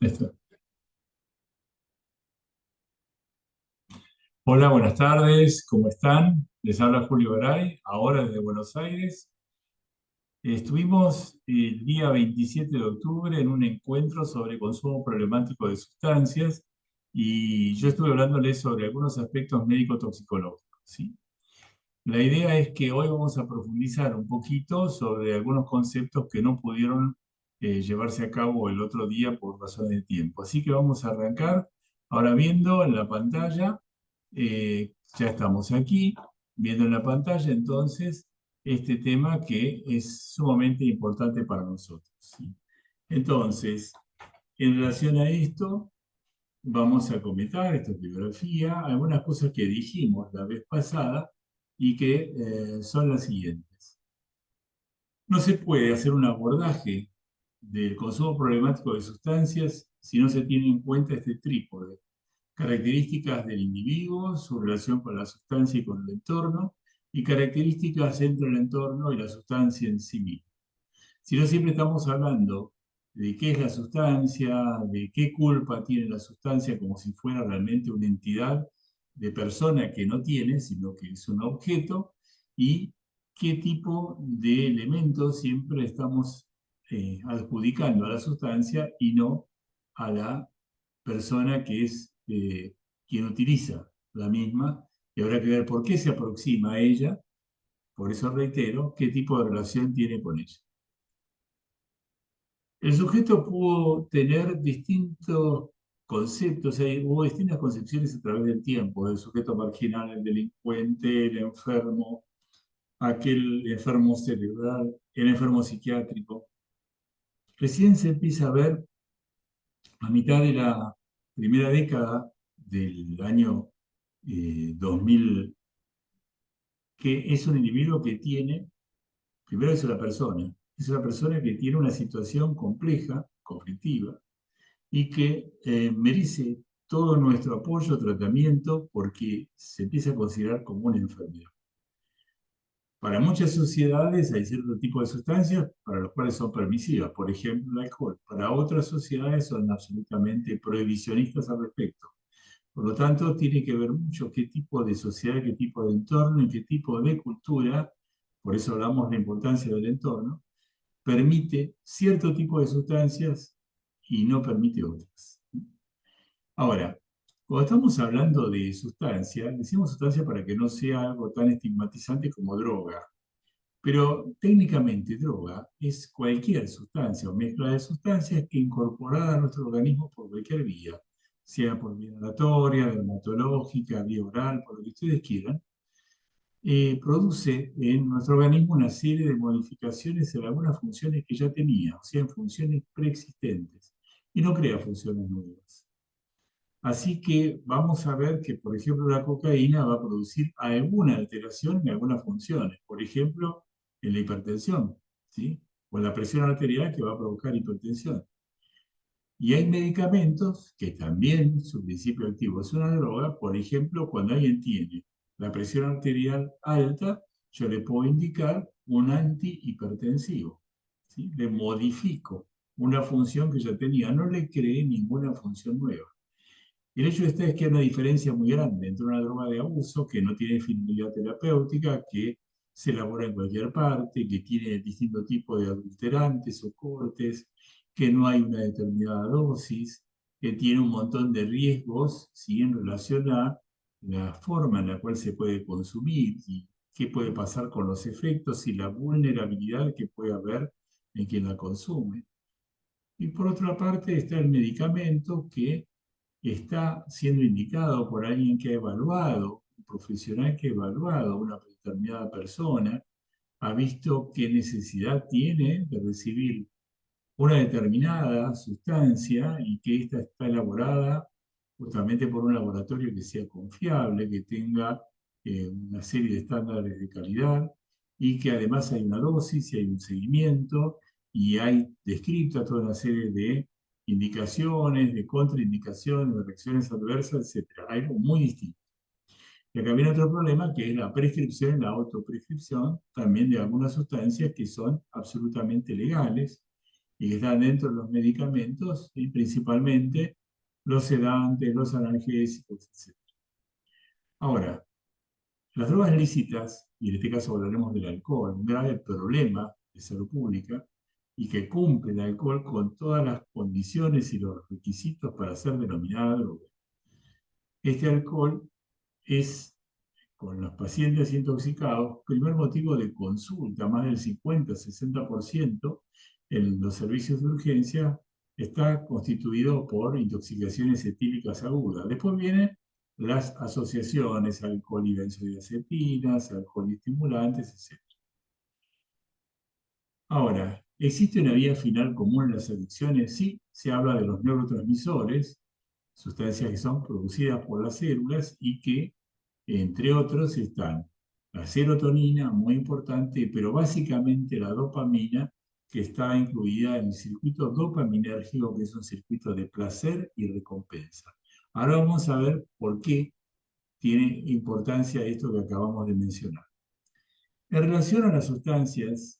Esto. Hola, buenas tardes, ¿cómo están? Les habla Julio Garay, ahora desde Buenos Aires. Estuvimos el día 27 de octubre en un encuentro sobre consumo problemático de sustancias y yo estuve hablándoles sobre algunos aspectos médico-toxicológicos, ¿sí? La idea es que hoy vamos a profundizar un poquito sobre algunos conceptos que no pudieron llevarse a cabo el otro día por razones de tiempo. Así que vamos a arrancar ahora viendo en la pantalla, ya estamos aquí, viendo en la pantalla entonces este tema que es sumamente importante para nosotros, ¿sí? Entonces, en relación a esto, vamos a comentar, esta es bibliografía, algunas cosas que dijimos la vez pasada y que son las siguientes. No se puede hacer un abordaje del consumo problemático de sustancias si no se tiene en cuenta este trípode: características del individuo, su relación con la sustancia y con el entorno, y características entre el entorno y la sustancia en sí misma. Si no, siempre estamos hablando de qué es la sustancia, de qué culpa tiene la sustancia, como si fuera realmente una entidad de persona que no tiene, sino que es un objeto, y qué tipo de elementos siempre estamos adjudicando a la sustancia y no a la persona que es quien utiliza la misma, y habrá que ver por qué se aproxima a ella. Por eso reitero, qué tipo de relación tiene con ella. El sujeto pudo tener distintos conceptos, hubo distintas concepciones a través del tiempo: el sujeto marginal, el delincuente, el enfermo, aquel enfermo cerebral, el enfermo psiquiátrico. Recién se empieza a ver a mitad de la primera década del año 2000 que es un individuo que tiene, primero es una persona que tiene una situación compleja, conflictiva, y que merece todo nuestro apoyo, tratamiento, porque se empieza a considerar como una enfermedad. Para muchas sociedades hay cierto tipo de sustancias para los cuales son permisivas, por ejemplo el alcohol. Para otras sociedades son absolutamente prohibicionistas al respecto. Por lo tanto, tiene que ver mucho qué tipo de sociedad, qué tipo de entorno y qué tipo de cultura, por eso hablamos de la importancia del entorno, permite cierto tipo de sustancias y no permite otras. Ahora, cuando estamos hablando de sustancia, decimos sustancia para que no sea algo tan estigmatizante como droga. Pero técnicamente droga es cualquier sustancia o mezcla de sustancias que incorporada a nuestro organismo por cualquier vía, sea por vía inhalatoria, dermatológica, vía oral, por lo que ustedes quieran, produce en nuestro organismo una serie de modificaciones en algunas funciones que ya tenía, o sea, en funciones preexistentes, y no crea funciones nuevas. Así que vamos a ver que, por ejemplo, la cocaína va a producir alguna alteración en algunas funciones, por ejemplo, en la hipertensión, ¿sí? O en la presión arterial, que va a provocar hipertensión. Y hay medicamentos que también su principio activo es una droga. Por ejemplo, cuando alguien tiene la presión arterial alta, yo le puedo indicar un antihipertensivo, ¿sí? Le modifico una función que ya tenía, no le creé ninguna función nueva. El hecho está es que hay una diferencia muy grande entre una droga de abuso que no tiene finalidad terapéutica, que se elabora en cualquier parte, que tiene distintos tipos de adulterantes o cortes, que no hay una determinada dosis, que tiene un montón de riesgos, ¿sí?, en relación a la forma en la cual se puede consumir y qué puede pasar con los efectos y la vulnerabilidad que puede haber en quien la consume. Y por otra parte está el medicamento que está siendo indicado por alguien que ha evaluado, un profesional que ha evaluado a una determinada persona, ha visto qué necesidad tiene de recibir una determinada sustancia y que ésta está elaborada justamente por un laboratorio que sea confiable, que tenga una serie de estándares de calidad y que además hay una dosis y hay un seguimiento y hay descrita toda una serie de indicaciones, de contraindicaciones, de reacciones adversas, etc. Algo muy distinto. Y acá viene otro problema, que es la prescripción y la autoprescripción también de algunas sustancias que son absolutamente legales y que están dentro de los medicamentos, y principalmente los sedantes, los analgésicos, etc. Ahora, las drogas lícitas, y en este caso hablaremos del alcohol, un grave problema de salud pública, y que cumple el alcohol con todas las condiciones y los requisitos para ser denominada droga. Este alcohol es, con los pacientes intoxicados, primer motivo de consulta. Más del 50-60% en los servicios de urgencia está constituido por intoxicaciones etílicas agudas. Después vienen las asociaciones, alcohol y benzodiazepinas, alcohol y estimulantes, etc. Ahora, ¿existe una vía final común en las adicciones? Sí, se habla de los neurotransmisores, sustancias que son producidas por las células y que, entre otros, están la serotonina, muy importante, pero básicamente la dopamina, que está incluida en el circuito dopaminérgico, que es un circuito de placer y recompensa. Ahora vamos a ver por qué tiene importancia esto que acabamos de mencionar. En relación a las sustancias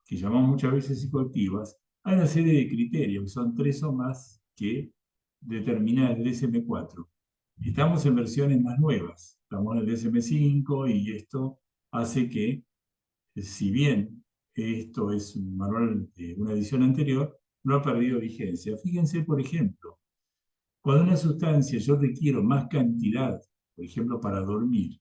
que llamamos muchas veces psicoactivas, hay una serie de criterios, que son 3 o más, que determina el DSM-4. Estamos en versiones más nuevas, estamos en el DSM-5 y esto hace que, si bien esto es un manual de una edición anterior, no ha perdido vigencia. Fíjense, por ejemplo, cuando una sustancia yo requiero más cantidad, por ejemplo, para dormir,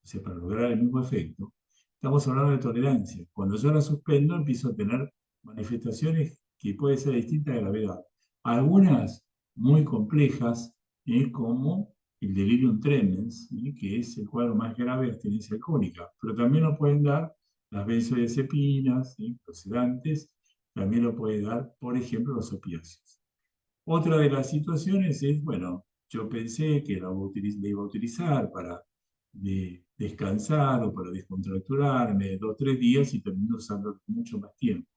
o sea, para lograr el mismo efecto, estamos hablando de tolerancia. Cuando yo la suspendo, empiezo a tener manifestaciones que pueden ser de distinta gravedad. Algunas muy complejas, como el delirium tremens, que es el cuadro más grave de abstinencia alcohólica, pero también lo pueden dar las benzodiazepinas, los sedantes, también lo puede dar, por ejemplo, los opiáceos. Otra de las situaciones es, bueno, yo pensé que la iba a utilizar para descansar o para descontracturarme 2 o 3 días y termino usando mucho más tiempo.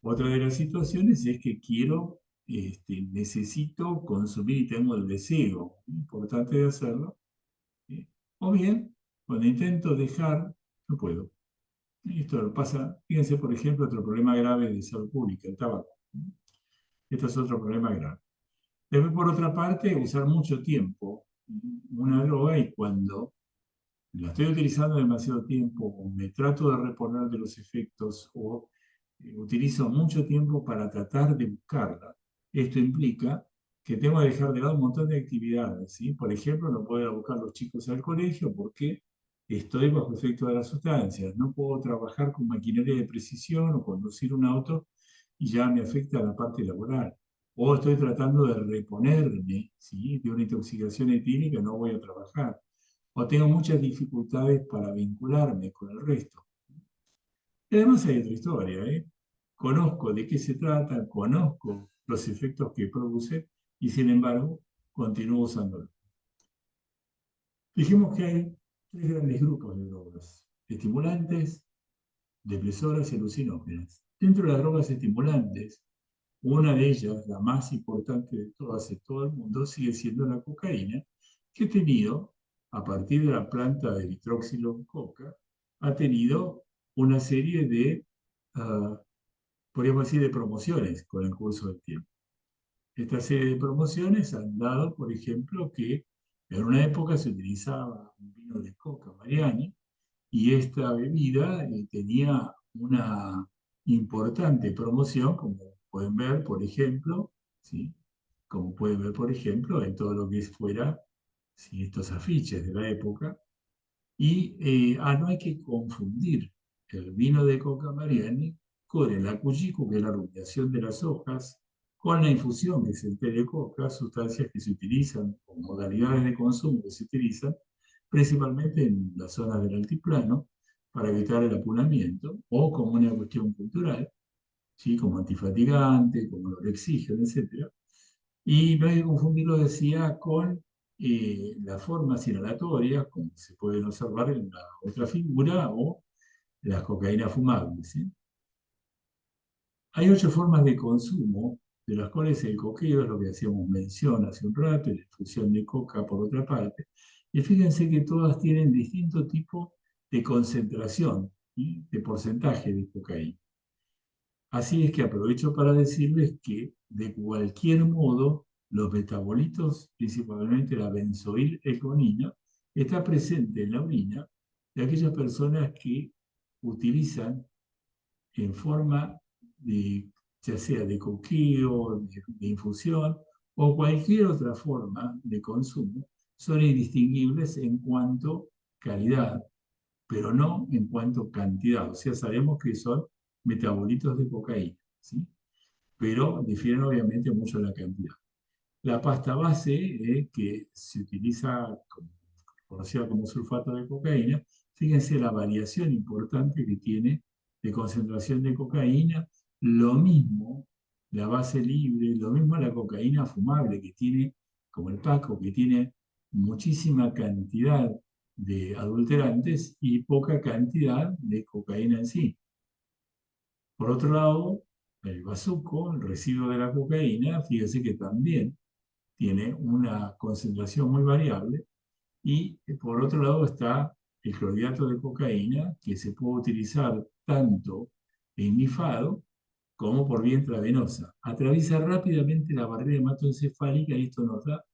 Otra de las situaciones es que quiero, necesito consumir y tengo el deseo importante de hacerlo. O bien, cuando intento dejar, no puedo. Esto lo pasa, fíjense, por ejemplo, otro problema grave de salud pública, el tabaco. Esto es otro problema grave. Después, por otra parte, usar mucho tiempo una droga, y cuando la estoy utilizando demasiado tiempo o me trato de reponer de los efectos o utilizo mucho tiempo para tratar de buscarla, esto implica que tengo que dejar de lado un montón de actividades, ¿sí? Por ejemplo, no puedo ir a buscar a los chicos al colegio porque estoy bajo efecto de las sustancias. No puedo trabajar con maquinaria de precisión o conducir un auto y ya me afecta la parte laboral. O estoy tratando de reponerme, ¿sí?, de una intoxicación etílica, no voy a trabajar. O tengo muchas dificultades para vincularme con el resto. Y además hay otra historia, ¿eh? Conozco de qué se trata, conozco los efectos que produce y sin embargo continúo usándolo. Dijimos que hay 3 grandes grupos de drogas: estimulantes, depresoras y alucinógenas. Dentro de las drogas estimulantes, una de ellas, la más importante de todas en todo el mundo, sigue siendo la cocaína, que ha tenido, a partir de la planta de nitróxilo coca, ha tenido una serie de, uh, podríamos decir, de promociones con el curso del tiempo. Esta serie de promociones han dado, por ejemplo, que en una época se utilizaba un vino de coca, Mariani, y esta bebida tenía una importante promoción, como pueden ver, por ejemplo, ¿sí?, como pueden ver, por ejemplo, en todo lo que fuera, ¿sí?, estos afiches de la época. Y no hay que confundir el vino de coca Mariani con el acuyico, que es la rumiación de las hojas, con la infusión, que es el té de coca, sustancias que se utilizan, o modalidades de consumo que se utilizan, principalmente en las zonas del altiplano, para evitar el apunamiento, o como una cuestión cultural, ¿sí?, como antifatigante, como lorexígeno, etc. Y no hay que confundirlo, decía, con las formas inhalatorias, como se pueden observar en la otra figura, o las cocaínas fumables, ¿sí? Hay 8 formas de consumo, de las cuales el coqueo es lo que hacíamos mención hace un rato, y la infusión de coca por otra parte. Y fíjense que todas tienen distinto tipo de concentración, ¿sí?, de porcentaje de cocaína. Así es que aprovecho para decirles que de cualquier modo los metabolitos, principalmente la benzoileconina, está presente en la orina de aquellas personas que utilizan en forma de, ya sea de coqueo, de infusión o cualquier otra forma de consumo, son indistinguibles en cuanto calidad, pero no en cuanto cantidad. O sea, sabemos que son metabolitos de cocaína, ¿sí? Pero difieren obviamente mucho en la cantidad. La pasta base, que se utiliza, conocida como sulfato de cocaína, fíjense la variación importante que tiene de concentración de cocaína, lo mismo la base libre, lo mismo la cocaína fumable que tiene, como el Paco, que tiene muchísima cantidad de adulterantes y poca cantidad de cocaína en sí. Por otro lado, el bazuco, el residuo de la cocaína, fíjense que también tiene una concentración muy variable y por otro lado está el clorhidrato de cocaína, que se puede utilizar tanto en nifado como por vía intravenosa. Atraviesa rápidamente la barrera hematoencefálica y esto nos da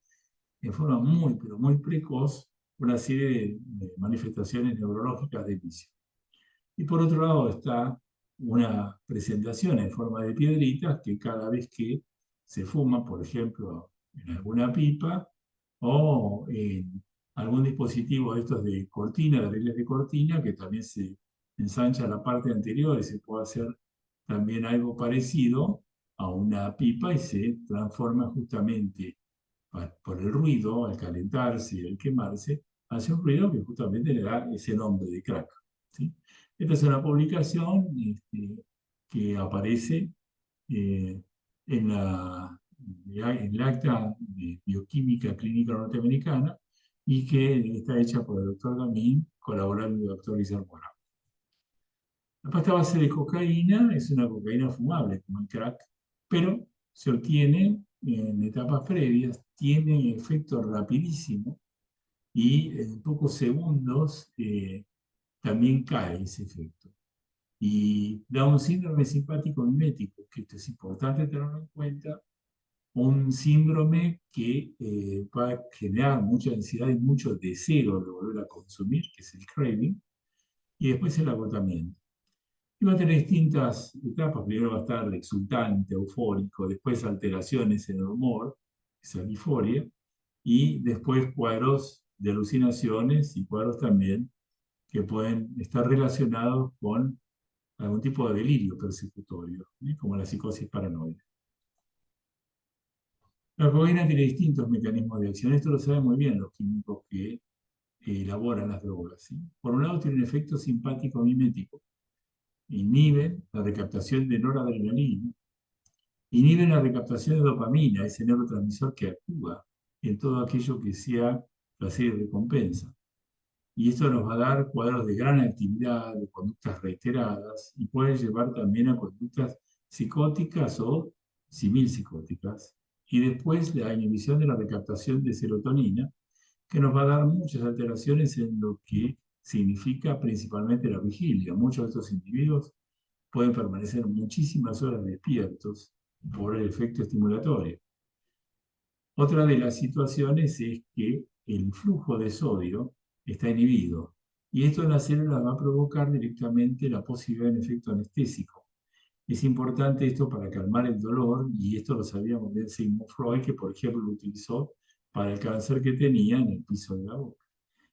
en forma muy, pero muy precoz una serie de manifestaciones neurológicas de inicio. Y por otro lado está una presentación en forma de piedritas que cada vez que se fuma, por ejemplo, en alguna pipa o en algún dispositivo de estos de cortina, de rieles de cortina, que también se ensancha la parte anterior y se puede hacer también algo parecido a una pipa y se transforma justamente por el ruido, al calentarse y al quemarse, hace un ruido que justamente le da ese nombre de crack, ¿sí? Esta es una publicación que aparece eh, en en el acta de bioquímica clínica norteamericana y que está hecha por el doctor Gamín, colaborando el doctor Guillermo Morán. La pasta base de cocaína es una cocaína fumable, como el crack, pero se obtiene en etapas previas, tiene efecto rapidísimo y en pocos segundos también cae ese efecto. Y da un síndrome simpático mimético, que esto es importante tenerlo en cuenta, un síndrome que va a generar mucha ansiedad y mucho deseo de volver a consumir, que es el craving, y después el agotamiento. Y va a tener distintas etapas. Primero va a estar exultante, eufórico, después alteraciones en el humor, esa euforia, y después cuadros de alucinaciones y cuadros también que pueden estar relacionados con algún tipo de delirio persecutorio, como la psicosis paranoide. La cocaína tiene distintos mecanismos de acción. Esto lo saben muy bien los químicos que elaboran las drogas, ¿sí? Por un lado, tiene un efecto simpático mimético. Inhiben la recaptación de noradrenalina, inhiben la recaptación de dopamina, ese neurotransmisor que actúa en todo aquello que sea placer y recompensa. Y esto nos va a dar cuadros de gran actividad, de conductas reiteradas, y puede llevar también a conductas psicóticas o similpsicóticas. Y después la inhibición de la recaptación de serotonina, que nos va a dar muchas alteraciones en lo que significa principalmente la vigilia. Muchos de estos individuos pueden permanecer muchísimas horas despiertos por el efecto estimulatorio. Otra de las situaciones es que el flujo de sodio está inhibido y esto en la célula va a provocar directamente la posibilidad de un efecto anestésico. Es importante esto para calmar el dolor y esto lo sabíamos de Sigmund Freud, que por ejemplo lo utilizó para el cáncer que tenía en el piso de la boca.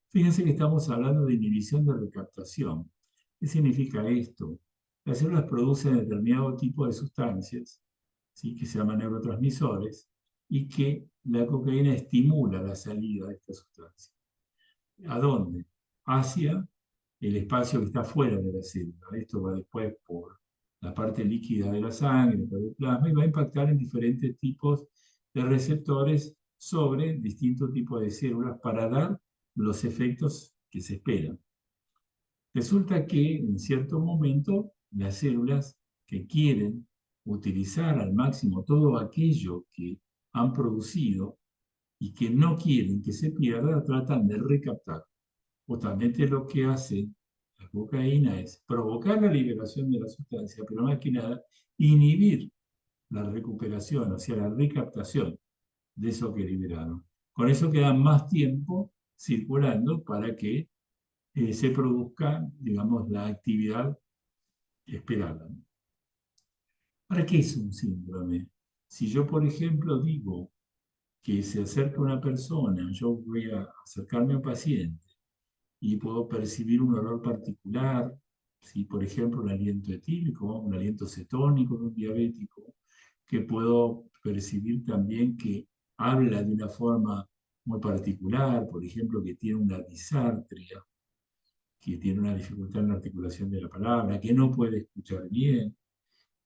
Fíjense que estamos hablando de inhibición de recaptación. ¿Qué significa esto? Las células producen determinado tipo de sustancias, ¿sí?, que se llaman neurotransmisores, y que la cocaína estimula la salida de estas sustancias. ¿A dónde? Hacia el espacio que está fuera de la célula. Esto va después por la parte líquida de la sangre, por el plasma, y va a impactar en diferentes tipos de receptores sobre distintos tipos de células para dar los efectos que se esperan. Resulta que en cierto momento las células que quieren utilizar al máximo todo aquello que han producido y que no quieren que se pierda, tratan de recaptar. Justamente lo que hacen La cocaína es provocar la liberación de la sustancia, pero más que nada inhibir la recuperación, o sea, la recaptación de eso que liberaron. Con eso queda más tiempo circulando para que se produzca, digamos, la actividad esperada. ¿Para qué es un síndrome? Si yo, por ejemplo, digo que se acerca una persona, yo voy a acercarme a un paciente y puedo percibir un olor particular, si por ejemplo un aliento etílico, un aliento cetónico de un diabético, que puedo percibir también que habla de una forma muy particular, por ejemplo, que tiene una disartria, que tiene una dificultad en la articulación de la palabra, que no puede escuchar bien,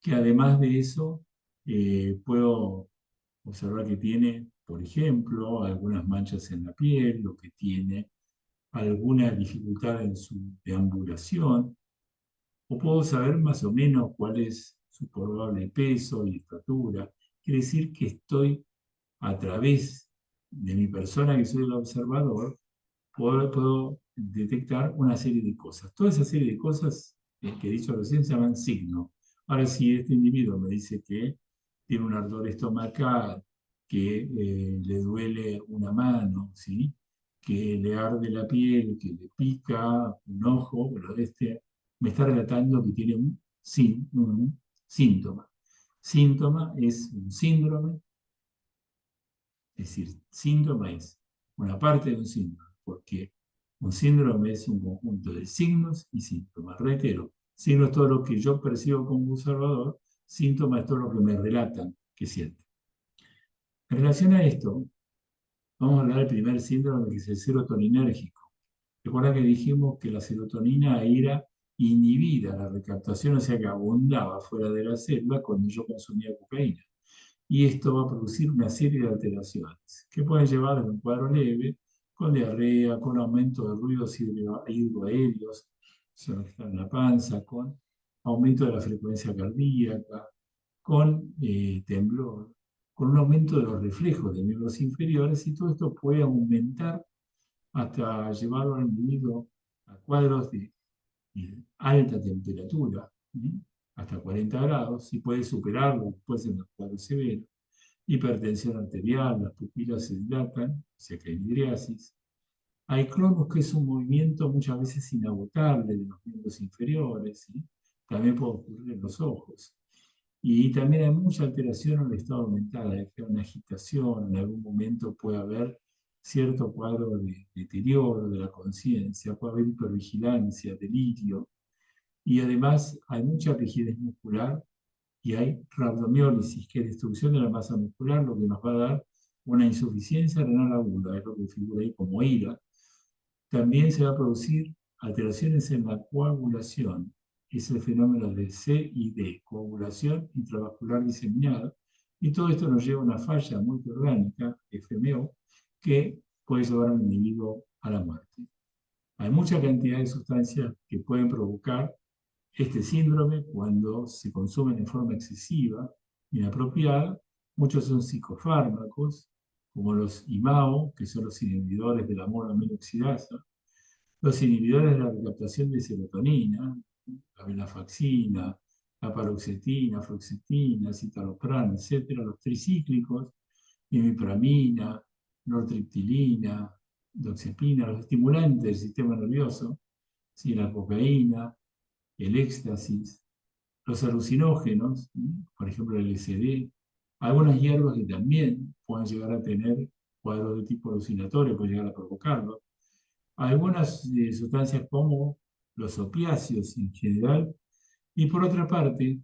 que además de eso puedo observar que tiene, por ejemplo, algunas manchas en la piel, o que tiene alguna dificultad en su deambulación, o puedo saber más o menos cuál es su probable peso y estatura. Quiere decir que estoy, a través de mi persona, que soy el observador, puedo detectar una serie de cosas. Toda esa serie de cosas que he dicho recién se llaman signos. Ahora, si este individuo me dice que tiene un ardor estomacal, que le duele una mano, ¿sí? Que le arde la piel, que le pica un ojo, pero me está relatando que tiene un síntoma. Síntoma es un síndrome, es decir, síntoma es una parte de un síndrome, porque un síndrome es un conjunto de signos y síntomas. Reitero, signo es todo lo que yo percibo como observador, síntoma es todo lo que me relatan que siento. En relación a esto, vamos a hablar del primer síndrome, que es el serotoninérgico. Recuerda que dijimos que la serotonina era inhibida la recaptación, o sea que abundaba fuera de la célula cuando yo consumía cocaína. Y esto va a producir una serie de alteraciones que pueden llevar a un cuadro leve, con diarrea, con aumento de ruidos hidroaéreos, son los que están en la panza, con aumento de la frecuencia cardíaca, con temblor, con un aumento de los reflejos de miembros inferiores, y todo esto puede aumentar hasta llevarlo al individuo a cuadros de alta temperatura, ¿sí? Hasta 40 grados, y puede superarlo después en los cuadros severos. Hipertensión arterial, las pupilas se dilatan, o sea que hay midriasis. Hay cronos, que es un movimiento muchas veces inagotable de los miembros inferiores, ¿sí? También puede ocurrir en los ojos. Y también hay mucha alteración en el estado mental, hay una agitación, en algún momento puede haber cierto cuadro de deterioro de la conciencia, puede haber hipervigilancia, delirio, y además hay mucha rigidez muscular y hay rabdomiólisis, que es destrucción de la masa muscular, lo que nos va a dar una insuficiencia renal aguda, es lo que figura ahí como IRA. También se va a producir alteraciones en la coagulación, es el fenómeno de CID, coagulación intravascular diseminada, y todo esto nos lleva a una falla multiorgánica, FMO, que puede llevar al individuo a la muerte. Hay mucha cantidad de sustancias que pueden provocar este síndrome cuando se consumen en forma excesiva, inapropiada. Muchos son psicofármacos, como los IMAO, que son los inhibidores de la monoaminoxidasa, los inhibidores de la recaptación de serotonina, la venlafaxina, la paroxetina, fluoxetina, citalopram, etc., los tricíclicos, imipramina, nortriptilina, doxepina, los estimulantes del sistema nervioso, ¿sí? La cocaína, el éxtasis, los alucinógenos, por ejemplo el LSD, algunas hierbas que también pueden llegar a tener cuadros de tipo alucinatorio, pueden llegar a provocarlo. Algunas sustancias como los opiáceos en general, y por otra parte,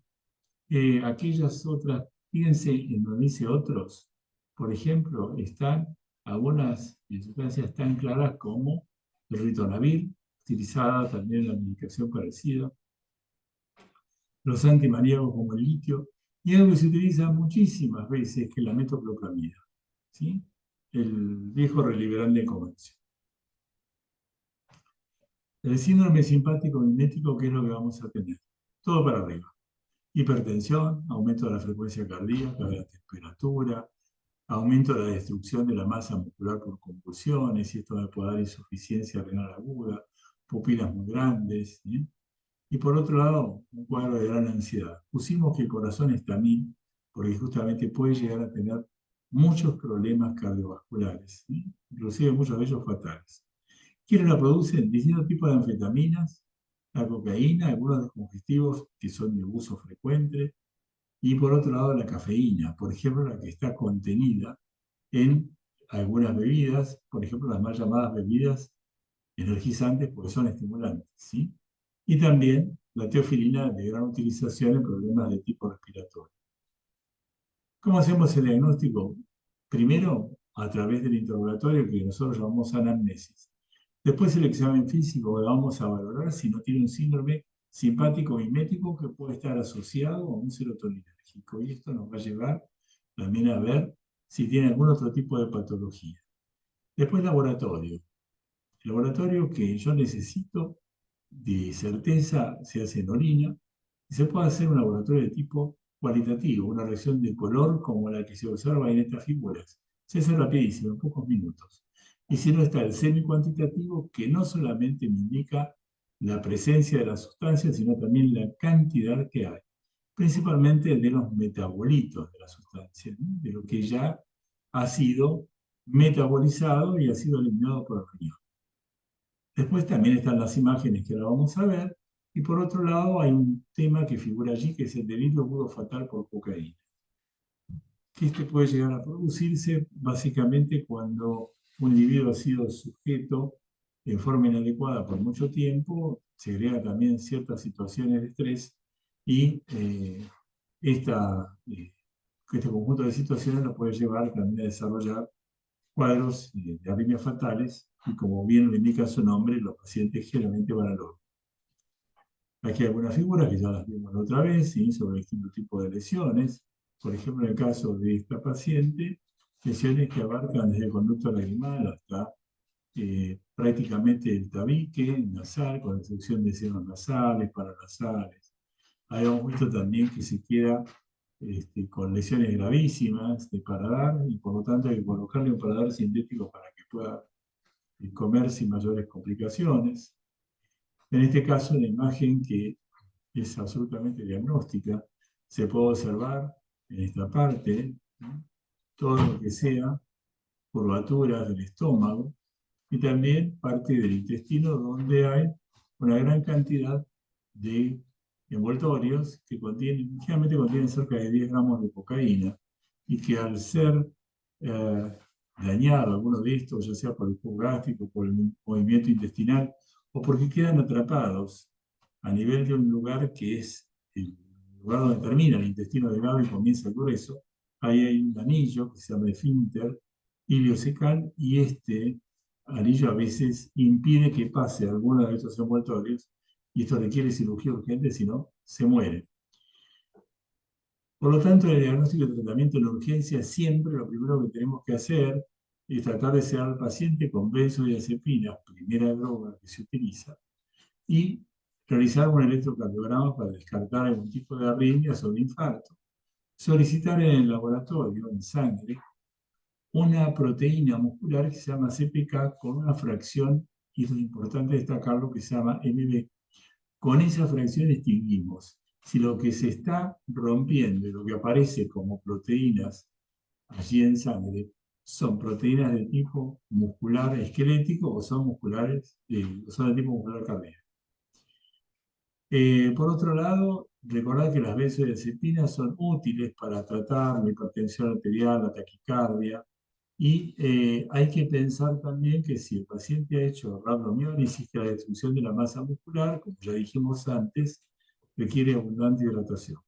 aquellas otras, fíjense en donde dice otros, por ejemplo, están algunas sustancias tan claras como el ritonavir, utilizada también en la medicación parecida, los antimaníacos como el litio, y algo que se utiliza muchísimas veces, que es la metoclopramida, ¿sí? El viejo reliberante de comercio. El síndrome simpático mimético, ¿qué es lo que vamos a tener? Todo para arriba. Hipertensión, aumento de la frecuencia cardíaca, de la temperatura, aumento de la destrucción de la masa muscular por convulsiones, y esto me puede dar insuficiencia renal aguda, pupilas muy grandes, ¿sí? Y por otro lado, un cuadro de gran ansiedad. Pusimos que el corazón está 1000, porque justamente puede llegar a tener muchos problemas cardiovasculares, ¿sí? Inclusive muchos de ellos fatales. ¿Quiénes la producen? Distintos tipos de anfetaminas, la cocaína, algunos descongestivos que son de uso frecuente, y por otro lado la cafeína, por ejemplo, la que está contenida en algunas bebidas, por ejemplo, las mal llamadas bebidas energizantes, porque son estimulantes, ¿sí? Y también la teofilina de gran utilización en problemas de tipo respiratorio. ¿Cómo hacemos el diagnóstico? Primero, a través del interrogatorio que nosotros llamamos anamnesis. Después el examen físico, que vamos a valorar si no tiene un síndrome simpático mimético que puede estar asociado a un serotoninérgico. Y esto nos va a llevar también a ver si tiene algún otro tipo de patología. Después laboratorio. El laboratorio que yo necesito de certeza se hace en orina y se puede hacer un laboratorio de tipo cualitativo, una reacción de color como la que se observa en estas figuras. Se hace rapidísimo, en pocos minutos. Y si no está el semi-cuantitativo, que no solamente me indica la presencia de la sustancia, sino también la cantidad que hay, principalmente de los metabolitos de la sustancia, ¿no? De lo que ya ha sido metabolizado y ha sido eliminado por el riñón. Después también están las imágenes que ahora vamos a ver. Y por otro lado hay un tema que figura allí, que es el delito agudo fatal por cocaína. Que este puede llegar a producirse básicamente cuando un individuo ha sido sujeto en forma inadecuada por mucho tiempo, se agrega también ciertas situaciones de estrés y este conjunto de situaciones lo puede llevar también a desarrollar cuadros de arritmias fatales y como bien lo indica su nombre, los pacientes generalmente van al órgano. Aquí hay algunas figuras que ya las vimos la otra vez, ¿sí? Sobre distintos tipos de lesiones. Por ejemplo, en el caso de esta paciente, lesiones que abarcan desde el conducto lagrimal hasta prácticamente el tabique nasal, con excepción de senos nasales, paranasales. Habíamos visto también que se queda con lesiones gravísimas de paladar y por lo tanto hay que colocarle un paladar sintético para que pueda comer sin mayores complicaciones. En este caso, la imagen que es absolutamente diagnóstica, se puede observar en esta parte, ¿no? Todo lo que sea curvaturas del estómago y también parte del intestino donde hay una gran cantidad de envoltorios que generalmente contienen cerca de 10 gramos de cocaína y que al ser dañado alguno de estos, ya sea por el jugo gástrico, por el movimiento intestinal o porque quedan atrapados a nivel de un lugar que es el lugar donde termina el intestino delgado y comienza el grueso, ahí hay un anillo que se llama esfínter iliocecal y este anillo a veces impide que pase alguno de estos envoltorios y esto requiere cirugía urgente, si no, se muere. Por lo tanto, el diagnóstico y tratamiento en la urgencia siempre lo primero que tenemos que hacer es tratar de sedar al paciente con benzodiazepinas, primera droga que se utiliza, y realizar un electrocardiograma para descartar algún tipo de arritmias o de infarto. Solicitar en el laboratorio, en sangre, una proteína muscular que se llama CPK con una fracción, y es importante destacarlo, que se llama MB. Con esa fracción extinguimos si lo que se está rompiendo y lo que aparece como proteínas allí en sangre son proteínas de tipo muscular esquelético o son musculares, son de tipo muscular cardíaco. Por otro lado, recordad que las benzodiazepinas son útiles para tratar la hipertensión arterial, la taquicardia, y hay que pensar también que si el paciente ha hecho rabdomiólisis, que la destrucción de la masa muscular, como ya dijimos antes, requiere abundante hidratación.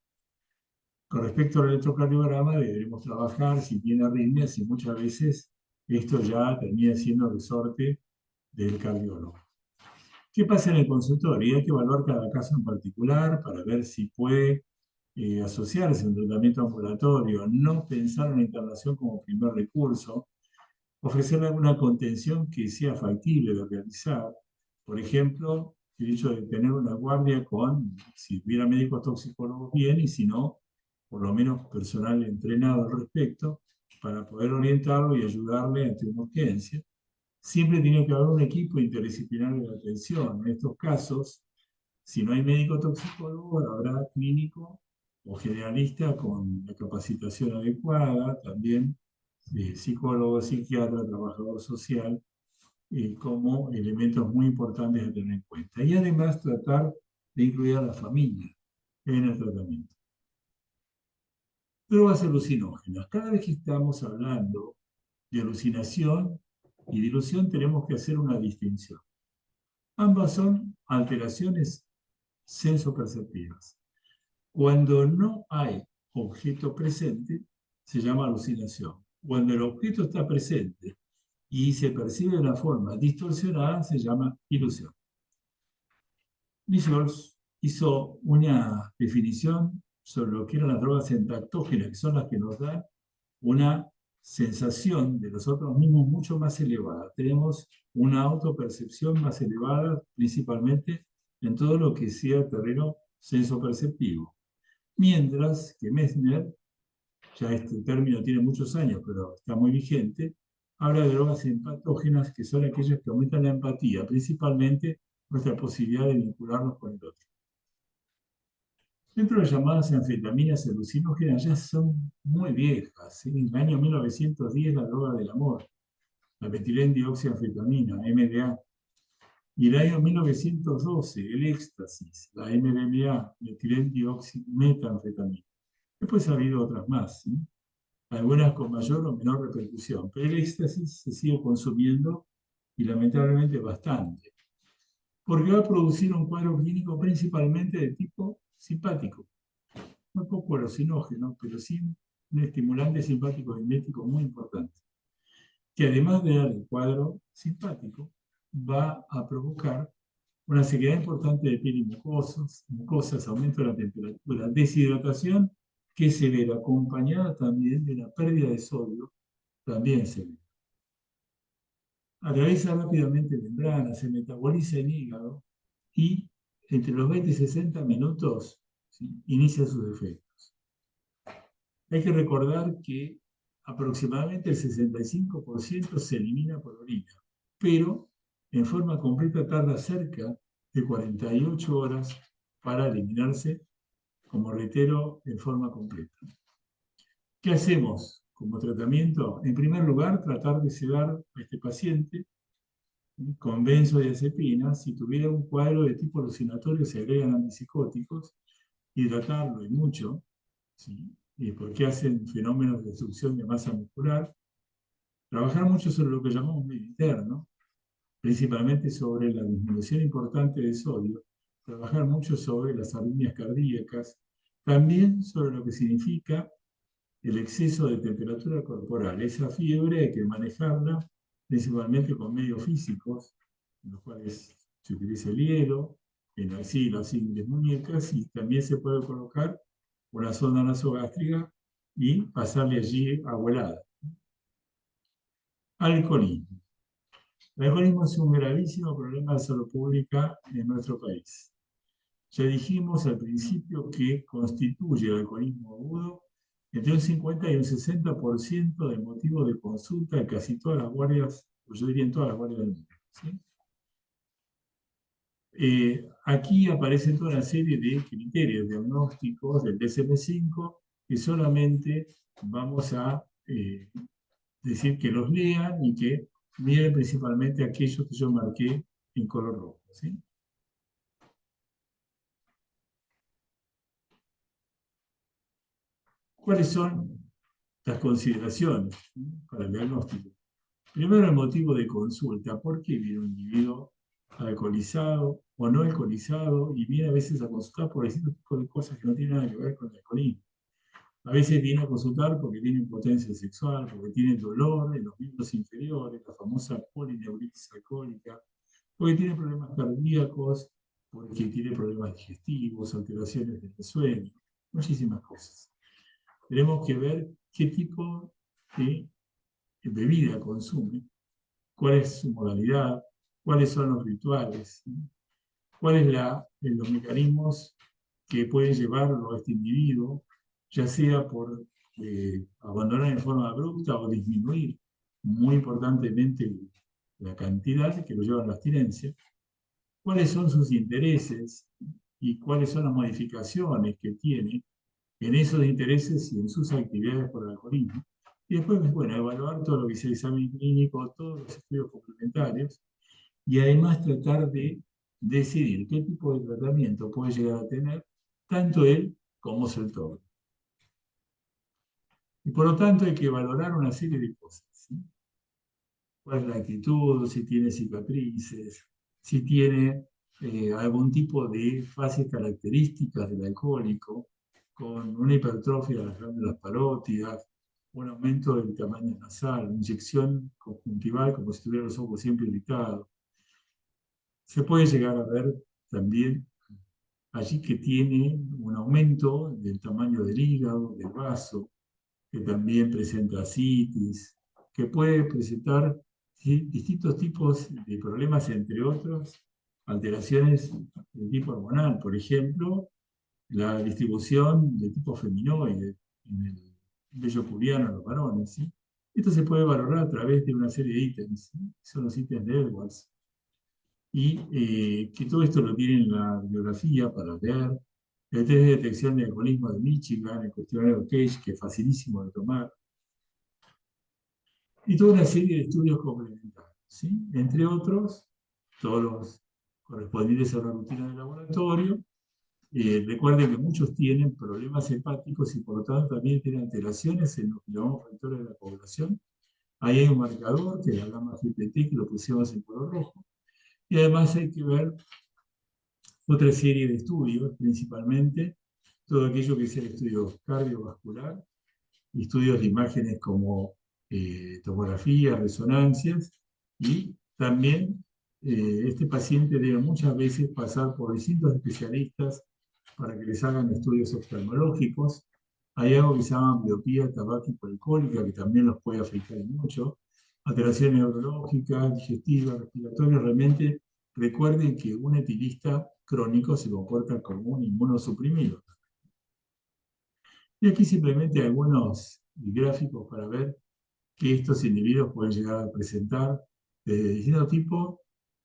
Con respecto al electrocardiograma, deberemos trabajar si tiene arritmias y muchas veces esto ya termina siendo resorte del cardiólogo. ¿Qué pasa en el consultorio? Hay que evaluar cada caso en particular para ver si puede asociarse a un tratamiento ambulatorio, no pensar en la internación como primer recurso, ofrecerle alguna contención que sea factible de realizar. Por ejemplo, el hecho de tener una guardia con, si hubiera médicos toxicólogos bien, y si no, por lo menos personal entrenado al respecto, para poder orientarlo y ayudarle ante una urgencia. siempre tiene que haber un equipo interdisciplinario de atención. En estos casos, si no hay médico toxicólogo, habrá clínico o generalista con la capacitación adecuada, también psicólogo, psiquiatra, trabajador social, como elementos muy importantes a tener en cuenta. Y además tratar de incluir a la familia en el tratamiento. Drogas alucinógenas. Cada vez que estamos hablando de alucinación y de ilusión tenemos que hacer una distinción. Ambas son alteraciones sensoperceptivas. Cuando no hay objeto presente, se llama alucinación. Cuando el objeto está presente y se percibe de una forma distorsionada, se llama ilusión. Nichols hizo una definición sobre lo que eran las drogas entaktógenas, que son las que nos dan una sensación de nosotros mismos mucho más elevada. Tenemos una autopercepción más elevada, principalmente en todo lo que sea terreno sensoperceptivo. Mientras que Messner, ya este término tiene muchos años, pero está muy vigente, habla de drogas empatógenas, que son aquellas que aumentan la empatía, principalmente nuestra posibilidad de vincularnos con el otro. Dentro de las llamadas anfetaminas alucinógenas ya son muy viejas. En el año 1910 la droga del amor, la metilendioxianfetamina, MDA. Y en el año 1912 el éxtasis, la MDMA, metilendioximetanfetamina. Después ha habido otras más, ¿sí? Algunas con mayor o menor repercusión, pero el éxtasis se sigue consumiendo y lamentablemente bastante, porque va a producir un cuadro clínico principalmente de tipo simpático. Muy poco alucinógeno, pero sí un estimulante simpático mimético muy importante, que además de dar el cuadro simpático, va a provocar una sequedad importante de piel y mucosas, aumento de la temperatura, deshidratación que es severa, acompañada también de una pérdida de sodio, también severa. Atraviesa rápidamente membranas, se metaboliza en hígado y entre los 20 y 60 minutos, ¿sí?, inicia sus efectos. Hay que recordar que aproximadamente el 65% se elimina por orina, pero en forma completa tarda cerca de 48 horas para eliminarse, como reitero, en forma completa. ¿Qué hacemos como tratamiento? En primer lugar, tratar de sedar a este paciente con benzodiazepina. Si tuviera un cuadro de tipo alucinatorio, se agregan antipsicóticos, hidratarlo y mucho, ¿sí?, porque hacen fenómenos de destrucción de masa muscular. Trabajar mucho sobre lo que llamamos medio interno, principalmente sobre la disminución importante de sodio. Trabajar mucho sobre las arritmias cardíacas, también sobre lo que significa el exceso de temperatura corporal. Esa fiebre hay que manejarla principalmente con medios físicos, en los cuales se utiliza el hielo, en axilas, ingles, muñecas, y también se puede colocar una sonda nasogástrica y pasarle allí abuelada. Alcoholismo. El alcoholismo es un gravísimo problema de salud pública en nuestro país. Ya dijimos al principio que constituye el alcoholismo agudo entre un 50 y un 60% de motivo de consulta de casi todas las guardias, pues yo diría en todas las guardias del mundo, ¿sí? Aquí aparecen toda una serie de criterios diagnósticos del DSM-5 que solamente vamos a decir que los lean y que miren principalmente aquellos que yo marqué en color rojo, ¿sí? ¿Cuáles son las consideraciones, ¿sí?, para el diagnóstico? Primero, el motivo de consulta. ¿Por qué viene un individuo alcoholizado o no alcoholizado y viene a veces a consultar por distintos tipos de cosas que no tienen nada que ver con el alcoholismo? A veces viene a consultar porque tiene impotencia sexual, porque tiene dolor en los miembros inferiores, la famosa polineuritis alcohólica, porque tiene problemas cardíacos, porque tiene problemas digestivos, alteraciones del sueño, muchísimas cosas. Tenemos que ver qué tipo de bebida consume, cuál es su modalidad, cuáles son los rituales, ¿sí?, cuáles son los mecanismos que pueden llevarlo a este individuo, ya sea por abandonar en forma abrupta o disminuir muy importantemente la cantidad que lo lleva a la abstinencia, cuáles son sus intereses y cuáles son las modificaciones que tiene en esos intereses y en sus actividades por el alcoholismo. Y después, bueno, evaluar todo lo que sea el examen clínico, todos los estudios complementarios, y además tratar de decidir qué tipo de tratamiento puede llegar a tener tanto él como su entorno. Y por lo tanto hay que valorar una serie de cosas, ¿sí? ¿Cuál es la actitud? Si tiene cicatrices, si tiene algún tipo de fases características del alcohólico, con una hipertrofia de las glándulas parótidas, un aumento del tamaño nasal, inyección conjuntival como si tuviera los ojos siempre irritados. Se puede llegar a ver también allí que tiene un aumento del tamaño del hígado, del vaso, que también presenta ascitis, que puede presentar, ¿sí?, distintos tipos de problemas, entre otros, alteraciones de tipo hormonal, por ejemplo, la distribución de tipo feminoide en el vello pubiano en los varones, ¿sí? Esto se puede valorar a través de una serie de ítems, ¿sí? Son los ítems de Edwards. Y que todo esto lo tiene en la bibliografía para leer. El test de detección de alcoholismo de Michigan, el cuestionario Cage, que es facilísimo de tomar. Y toda una serie de estudios complementarios, ¿sí? Entre otros, todos los correspondientes a la rutina de laboratorio. Recuerden que muchos tienen problemas hepáticos y por lo tanto también tienen alteraciones en los que llamamos factores de la población. Ahí hay un marcador que es la gamma GPT, que lo pusimos en color rojo. Y además hay que ver otra serie de estudios, principalmente todo aquello que es el estudio cardiovascular, estudios de imágenes como tomografías, resonancias, y también este paciente debe muchas veces pasar por distintos especialistas para que les hagan estudios oftalmológicos. Hay algo que se llama miopía tabáquico-alcohólica, que también los puede afectar mucho. Alteraciones neurológicas, digestivas, respiratorias. Realmente recuerden que un etilista crónico se comporta como un inmunosuprimido. Y aquí simplemente algunos gráficos para ver que estos individuos pueden llegar a presentar desde distintos tipos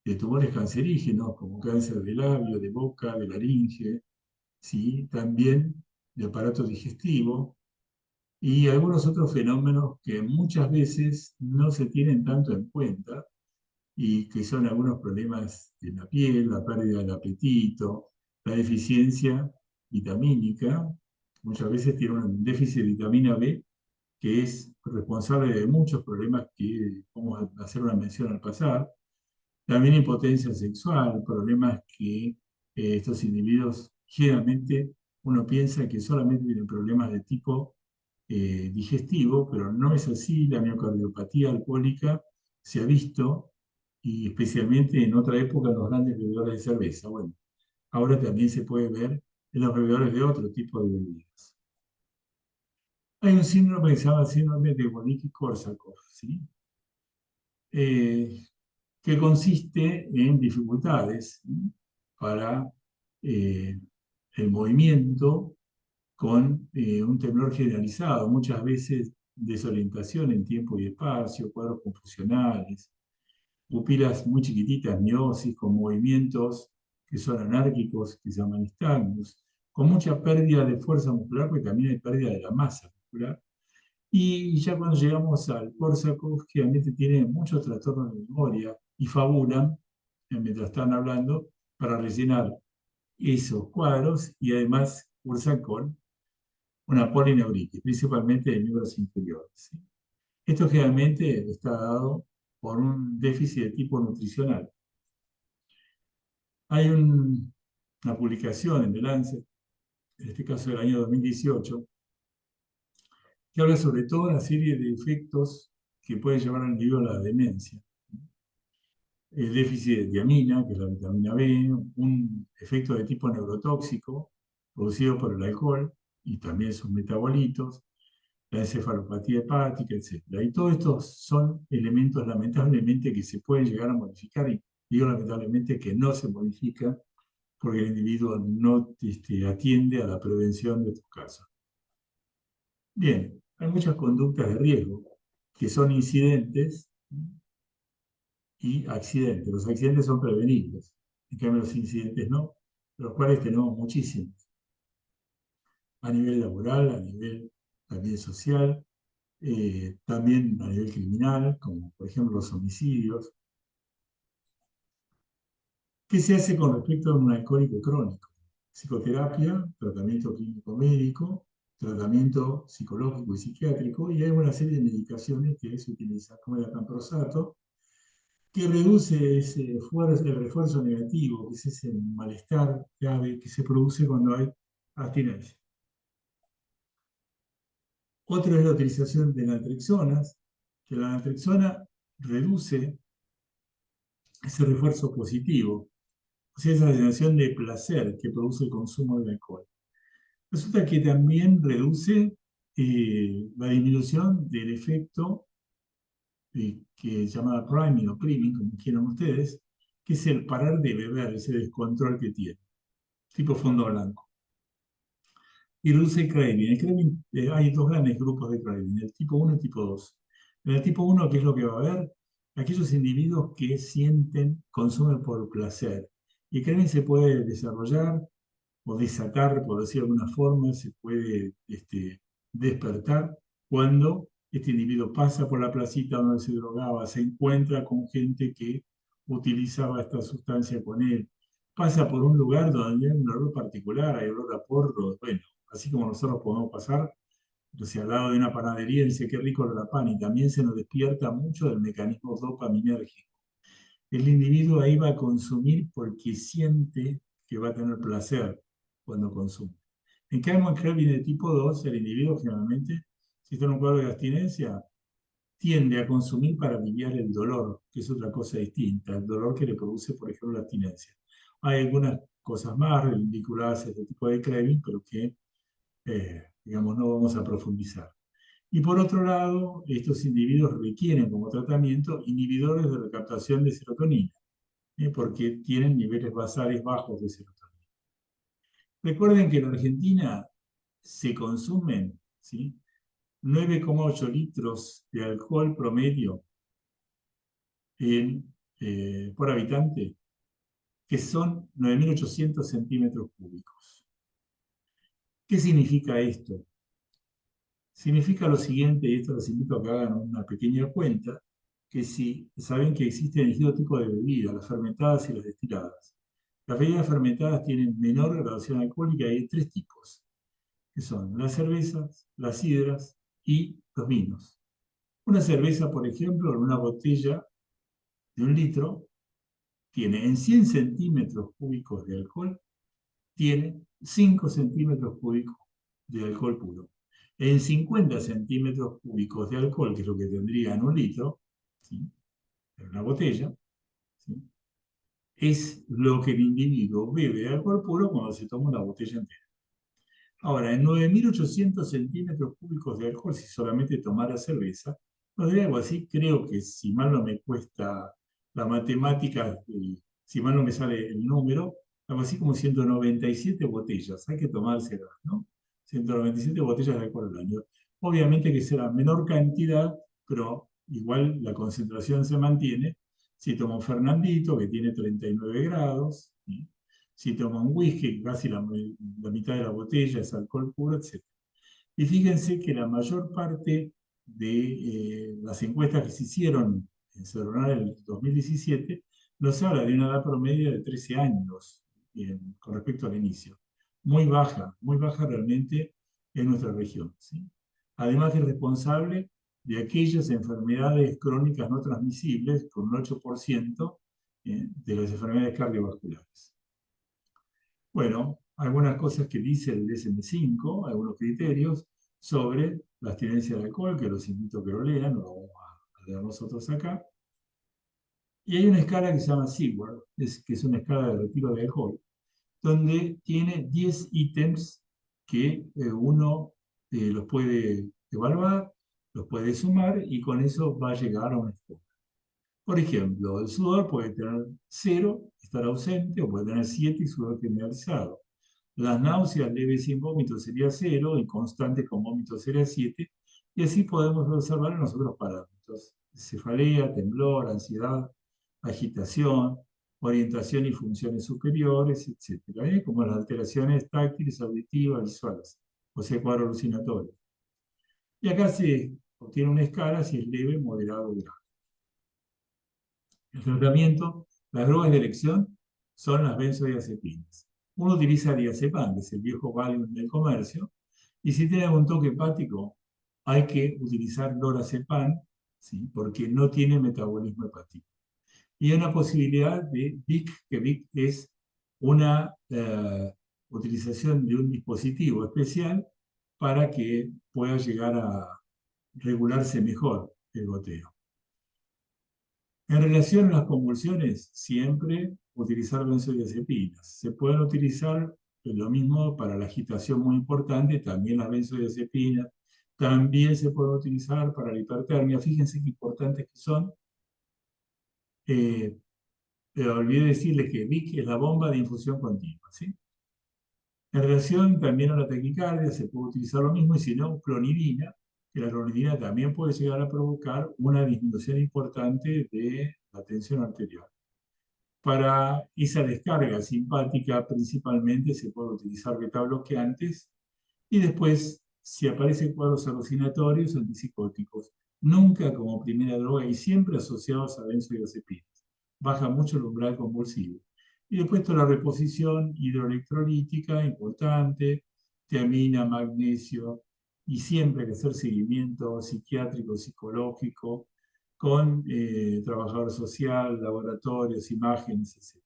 de tumores cancerígenos, como cáncer de labio, de boca, de laringe, ¿sí?, también de aparato digestivo, y algunos otros fenómenos que muchas veces no se tienen tanto en cuenta, y que son algunos problemas de la piel, la pérdida del apetito, la deficiencia vitamínica. Muchas veces tiene un déficit de vitamina B que es responsable de muchos problemas que vamos a hacer una mención al pasar. También impotencia sexual, problemas que estos individuos generalmente uno piensa que solamente tienen problemas de tipo digestivo, pero no es así. La miocardiopatía alcohólica se ha visto, y especialmente en otra época, en los grandes bebedores de cerveza. Bueno, ahora también se puede ver en los bebedores de otro tipo de bebidas. Hay un síndrome que se llama síndrome de Wernicke-Korsakoff, ¿sí? Que consiste en dificultades, ¿sí?, para el movimiento, con un temblor generalizado, muchas veces desorientación en tiempo y espacio, cuadros confusionales, pupilas muy chiquititas, miosis, con movimientos que son anárquicos, que se llaman nystagmus, con mucha pérdida de fuerza muscular, porque también hay pérdida de la masa muscular. Y ya cuando llegamos al Korsakoff, generalmente tiene muchos trastornos de memoria y fabulan mientras están hablando para rellenar esos cuadros, y además cursan con una polineuritis, principalmente de miembros inferiores, ¿sí? Esto generalmente está dado por un déficit de tipo nutricional. Hay una publicación en The Lancet, en este caso del año 2018, que habla sobre toda una serie de efectos que puede llevar al individuo a la demencia. El déficit de tiamina, que es la vitamina B, un efecto de tipo neurotóxico producido por el alcohol y también sus metabolitos, la encefalopatía hepática, etc. Y todos estos son elementos lamentablemente que se pueden llegar a modificar, y digo lamentablemente que no se modifica porque el individuo no atiende a la prevención de estos casos. Bien, hay muchas conductas de riesgo que son incidentes y accidentes. Los accidentes son prevenibles, en cambio los incidentes no, los cuales tenemos muchísimos, a nivel laboral, a nivel también social, también a nivel criminal, como por ejemplo los homicidios. ¿Qué se hace con respecto a un alcohólico crónico? Psicoterapia, tratamiento clínico médico, tratamiento psicológico y psiquiátrico, y hay una serie de medicaciones que se utilizan, como el acamprosato, que reduce el refuerzo negativo, que es ese malestar grave que se produce cuando hay abstinencia. Otro es la utilización de naltrexonas, que la naltrexona reduce ese refuerzo positivo, o sea, esa sensación de placer que produce el consumo del alcohol. Resulta que también reduce la disminución del efecto que se llama priming o priming, como quieran ustedes, que es el parar de beber, ese descontrol que tiene, tipo fondo blanco. Y reduce el craving. El craving, hay dos grandes grupos de craving, el tipo 1 y el tipo 2. En el tipo 1, ¿qué es lo que va a haber? Aquellos individuos que sienten, consumen por placer. Y el craving se puede desarrollar o desatar, por decir de alguna forma, se puede despertar cuando este individuo pasa por la placita donde se drogaba, se encuentra con gente que utilizaba esta sustancia con él, pasa por un lugar donde hay un olor particular, hay olor a porro, bueno, así como nosotros podemos pasar, entonces, al lado de una panadería dice qué rico olor a pan, y también se nos despierta mucho del mecanismo dopaminérgico. El individuo ahí va a consumir porque siente que va a tener placer cuando consume. En cambio, en craving de tipo 2, el individuo generalmente, si está en un cuadro de abstinencia, tiende a consumir para aliviar el dolor, que es otra cosa distinta, el dolor que le produce, por ejemplo, la abstinencia. Hay algunas cosas más vinculadas a este tipo de craving, pero que, digamos, no vamos a profundizar. Y por otro lado, estos individuos requieren como tratamiento inhibidores de recaptación de serotonina, porque tienen niveles basales bajos de serotonina. Recuerden que en Argentina se consumen, ¿sí?, 9,8 litros de alcohol promedio por habitante, que son 9.800 centímetros cúbicos. ¿Qué significa esto? Significa lo siguiente, y esto los invito a que hagan una pequeña cuenta, que si saben que existen distintos tipos de bebidas, las fermentadas y las destiladas. Las bebidas fermentadas tienen menor graduación alcohólica y hay tres tipos, que son las cervezas, las sidras y los vinos. Una cerveza, por ejemplo, en una botella de 1 litro, tiene en 100 centímetros cúbicos de alcohol, tiene 5 centímetros cúbicos de alcohol puro. En 50 centímetros cúbicos de alcohol, que es lo que tendría en 1 litro, ¿sí?, en una botella, ¿sí?, es lo que el individuo bebe de alcohol puro cuando se toma una botella entera. Ahora, en 9.800 centímetros cúbicos de alcohol, si solamente tomara cerveza, nos daría algo así, creo que si mal no me cuesta la matemática, si mal no me sale el número, algo así como 197 botellas, hay que tomárselas, ¿no? 197 botellas de alcohol al año. Obviamente que será menor cantidad, pero igual la concentración se mantiene. Si tomo un Fernandito, que tiene 39 grados, ¿sí?, si toma un whisky, casi la mitad de la botella es alcohol puro, etc. Y fíjense que la mayor parte de las encuestas que se hicieron en Cedronar en el 2017 nos habla de una edad promedio de 13 años con respecto al inicio. Muy baja realmente en nuestra región, ¿sí? Además es responsable de aquellas enfermedades crónicas no transmisibles, con un 8% de las enfermedades cardiovasculares. Bueno, algunas cosas que dice el DSM-5, algunos criterios sobre la abstinencia de alcohol, que los invito a que lo lean, lo vamos a leer nosotros acá. Y hay una escala que se llama SIGWARD, que es una escala de retiro de alcohol, donde tiene 10 ítems que uno los puede evaluar, los puede sumar y con eso va a llegar a una escala. Por ejemplo, el sudor puede tener 0, estar ausente, o puede tener 7 y sudor generalizado. Las náuseas leves sin vómito sería 0 y constante con vómito sería 7. Y así podemos observar en los otros parámetros: cefalea, temblor, ansiedad, agitación, orientación y funciones superiores, etcétera, como las alteraciones táctiles, auditivas, visuales, o sea, cuadro alucinatorio. Y acá se obtiene una escala si es leve, moderado o grave. El tratamiento, las drogas de elección son las benzodiazepinas. Uno utiliza diazepam, que es el viejo Valium del comercio, y si tiene algún toque hepático, hay que utilizar lorazepam, ¿sí? Porque no tiene metabolismo hepático. Y hay una posibilidad de VIC, que VIC es una utilización de un dispositivo especial para que pueda llegar a regularse mejor el goteo. En relación a las convulsiones, siempre utilizar benzodiazepinas. Se pueden utilizar lo mismo para la agitación muy importante, también las benzodiazepinas. También se pueden utilizar para la hipertermia. Fíjense qué importantes que son. Pero olvidé decirles que VIC es la bomba de infusión continua, ¿sí? En relación también a la taquicardia se puede utilizar lo mismo, y si no, clonidina, que la clonidina también puede llegar a provocar una disminución importante de la tensión arterial. Para esa descarga simpática principalmente se puede utilizar beta bloqueantes y después, si aparecen cuadros alucinatorios, antipsicóticos, nunca como primera droga y siempre asociados a benzodiazepinas. Baja mucho el umbral convulsivo. Y después toda la reposición hidroelectrolítica, importante, tiamina, magnesio, y siempre hay que hacer seguimiento psiquiátrico, psicológico, con trabajador social, laboratorios, imágenes, etc.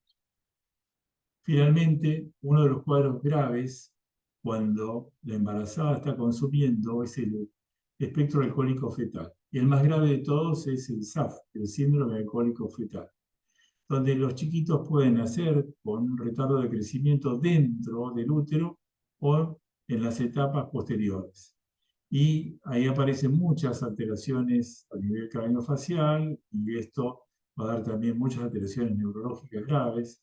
Finalmente, uno de los cuadros graves cuando la embarazada está consumiendo es el espectro alcohólico fetal. Y el más grave de todos es el SAF, el síndrome alcohólico fetal, donde los chiquitos pueden nacer con un retardo de crecimiento dentro del útero o en las etapas posteriores. Y ahí aparecen muchas alteraciones a nivel craneofacial, y esto va a dar también muchas alteraciones neurológicas graves,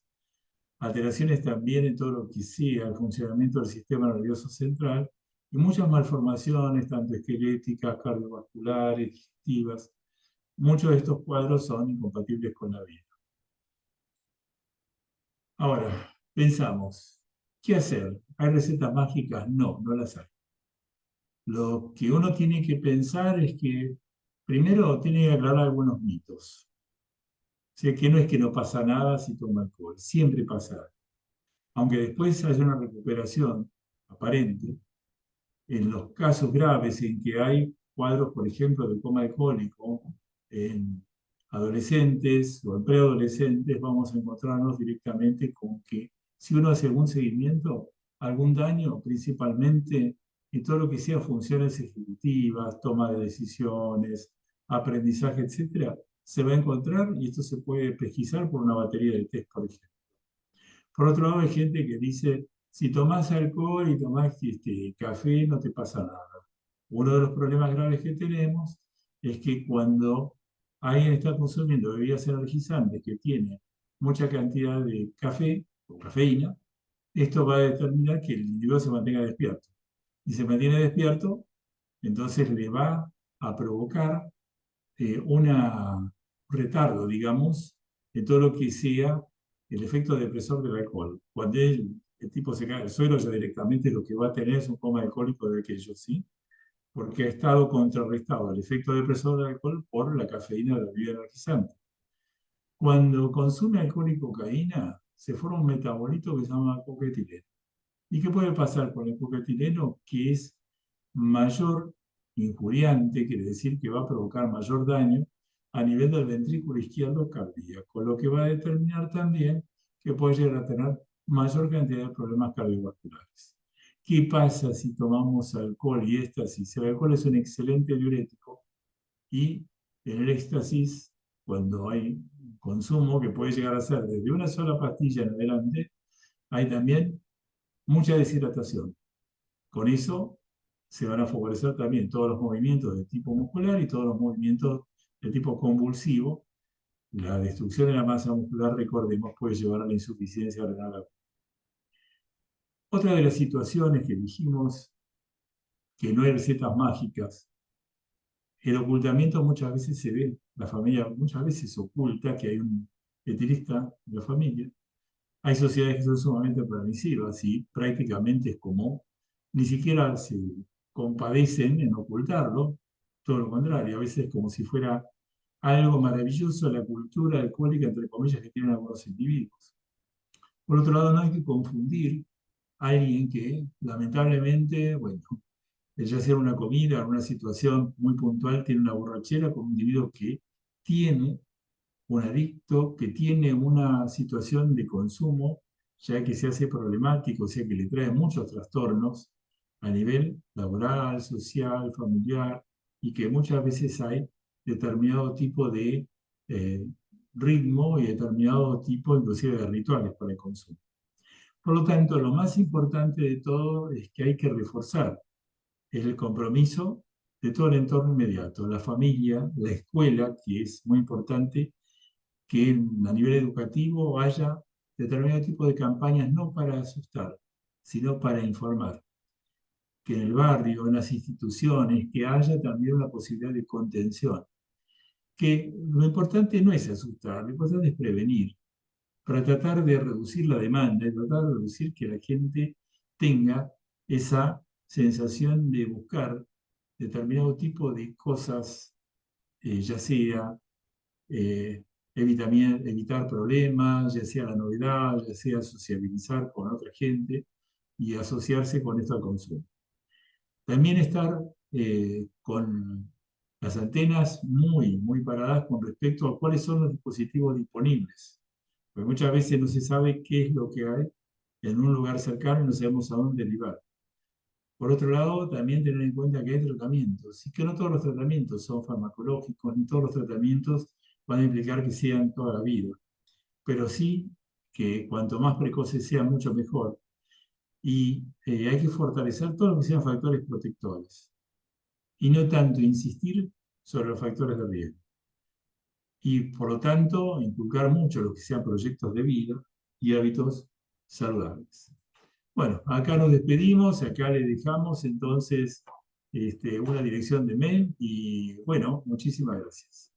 alteraciones también en todo lo que sea el funcionamiento del sistema nervioso central, y muchas malformaciones, tanto esqueléticas, cardiovasculares, digestivas. Muchos de estos cuadros son incompatibles con la vida. Ahora, pensamos, ¿qué hacer? ¿Hay recetas mágicas? No, no las hay. Lo que uno tiene que pensar es que primero tiene que aclarar algunos mitos. O sea, que no es que no pasa nada si toma alcohol, siempre pasa algo. Aunque después haya una recuperación aparente, en los casos graves en que hay cuadros, por ejemplo, de coma alcohólico en adolescentes o en preadolescentes, vamos a encontrarnos directamente con que si uno hace algún seguimiento, algún daño, principalmente en todo lo que sea funciones ejecutivas, toma de decisiones, aprendizaje, etcétera, se va a encontrar, y esto se puede pesquisar por una batería de test, por ejemplo. Por otro lado, hay gente que dice, si tomás alcohol y tomás café, no te pasa nada. Uno de los problemas graves que tenemos es que cuando alguien está consumiendo bebidas energizantes que tienen mucha cantidad de café o cafeína, esto va a determinar que el individuo se mantenga despierto. Y se mantiene despierto, entonces le va a provocar un retardo, digamos, de todo lo que sea el efecto depresor del alcohol. Cuando el tipo se cae al suelo, ya directamente lo que va a tener es un coma alcohólico de aquello, ¿sí? Porque ha estado contrarrestado el efecto depresor del alcohol por la cafeína de la bebida energizante. Cuando consume alcohol y cocaína, se forma un metabolito que se llama coquetileno. ¿Y qué puede pasar con el coquetileno? Que es mayor injuriante, quiere decir que va a provocar mayor daño a nivel del ventrículo izquierdo cardíaco, lo que va a determinar también que puede llegar a tener mayor cantidad de problemas cardiovasculares. ¿Qué pasa si tomamos alcohol y éxtasis? El alcohol es un excelente diurético, y en el éxtasis, cuando hay consumo que puede llegar a ser desde una sola pastilla en adelante, hay también mucha deshidratación. Con eso se van a favorecer también todos los movimientos de tipo muscular y todos los movimientos de tipo convulsivo. La destrucción de la masa muscular, recordemos, puede llevar a la insuficiencia renal. Otra de las situaciones que dijimos que no hay recetas mágicas, el ocultamiento muchas veces se ve, la familia muchas veces oculta que hay un que tiene la familia. Hay sociedades que son sumamente permisivas y prácticamente es como ni siquiera se compadecen en ocultarlo, todo lo contrario, a veces es como si fuera algo maravilloso la cultura alcohólica, entre comillas, que tienen algunos individuos. Por otro lado, no hay que confundir a alguien que lamentablemente, bueno, ya sea una comida, una situación muy puntual, tiene una borrachera con un individuo que tiene un adicto, que tiene una situación de consumo, ya que se hace problemático, o sea que le trae muchos trastornos a nivel laboral, social, familiar, y que muchas veces hay determinado tipo de eh, ritmo y determinado tipo inclusive de rituales para el consumo. Por lo tanto, lo más importante de todo es que hay que reforzar el compromiso de todo el entorno inmediato, la familia, la escuela, que es muy importante, que a nivel educativo haya determinado tipo de campañas no para asustar, sino para informar. Que en el barrio, en las instituciones, que haya también una posibilidad de contención. Que lo importante no es asustar, lo importante es prevenir, para tratar de reducir la demanda y tratar de reducir que la gente tenga esa sensación de buscar determinado tipo de cosas, ya sea evitar problemas, ya sea la novedad, ya sea sociabilizar con otra gente y asociarse con esto al consumo. También estar con las antenas muy paradas con respecto a cuáles son los dispositivos disponibles. Porque muchas veces no se sabe qué es lo que hay en un lugar cercano y no sabemos a dónde derivar. Por otro lado, también tener en cuenta que hay tratamientos, y que no todos los tratamientos son farmacológicos, ni todos los tratamientos van a implicar que sean toda la vida, pero sí que cuanto más precoces sea, mucho mejor. Y hay que fortalecer todo lo que sean factores protectores, y no tanto insistir sobre los factores de riesgo. Y por lo tanto, inculcar mucho lo que sean proyectos de vida y hábitos saludables. Bueno, acá nos despedimos, acá le dejamos entonces una dirección de mail y bueno, muchísimas gracias.